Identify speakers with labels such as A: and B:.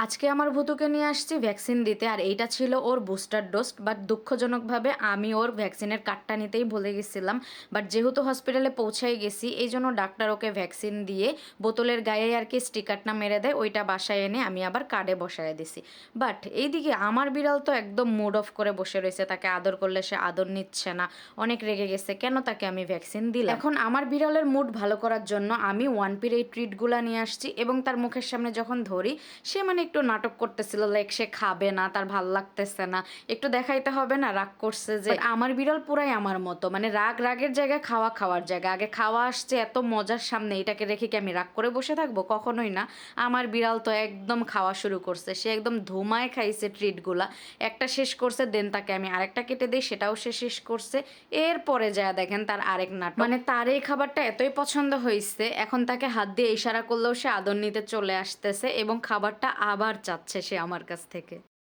A: আজকে আমার ভূতুকে নিয়ে আসছি ভ্যাকসিন দিতে। আর এইটা ছিল ওর বুস্টার ডোজ। বাট দুঃখজনকভাবে আমি ওর ভ্যাকসিনের কার্ডটা নিতেই ভুলে গেছিলাম। বাট যেহেতু হসপিটালে পৌঁছাই গেছি, এইজন্য ডাক্তার ওকে ভ্যাকসিন দিয়ে বোতলের গায়ে আরকি স্টিকারটা মেরে দেয়। ওইটা বাসায় এনে আমি আবার কার্ডে বসায় দিছি। বাট এইদিকে আমার বিড়াল তো একদম মুড অফ করে বসে রয়েছে। তাকে আদর করলে সে আদর নিচ্ছে না। অনেক রেগে গেছে কেন তাকে আমি ভ্যাকসিন দিলাম। এখন আমার বিড়ালের মুড ভালো করার জন্য আমি 1P এই ট্রিটগুলা নিয়ে আসছি এবং তার মুখের সামনে যখন ধরি, সে মানে একটু নাটক করতেছিল, লাইক সে খাবে না, তার ভাল লাগতেছে না, একটু দেখাইতে হবে না, রাগ করছে যে। আমার বিড়াল পুরাই আমার মতো, মানে রাগ রাগের জায়গায়, খাওয়া খাওয়ার জায়গা। আগে খাওয়া আসছে এত মজার সামনে, এটাকে রেখে কি আমি রাগ করে বসে থাকবো? কখনোই না। আমার বিড়াল তো একদম খাওয়া শুরু করছে, সে একদম ধুমায় খাইছে ট্রিটগুলা। একটা শেষ করছে, দেন তাকে আমি আরেকটা কেটে দিই, সেটাও সে শেষ করছে। এরপরে যা দেখেন তার আরেক নাটক, মানে তার এই খাবারটা এতই পছন্দ হয়েছে, এখন তাকে হাত দিয়ে ইশারা করলেও সে আদর নিতে চলে আসতেছে এবং খাবারটা আবার চাচ্ছে সে আমার কাছ থেকে।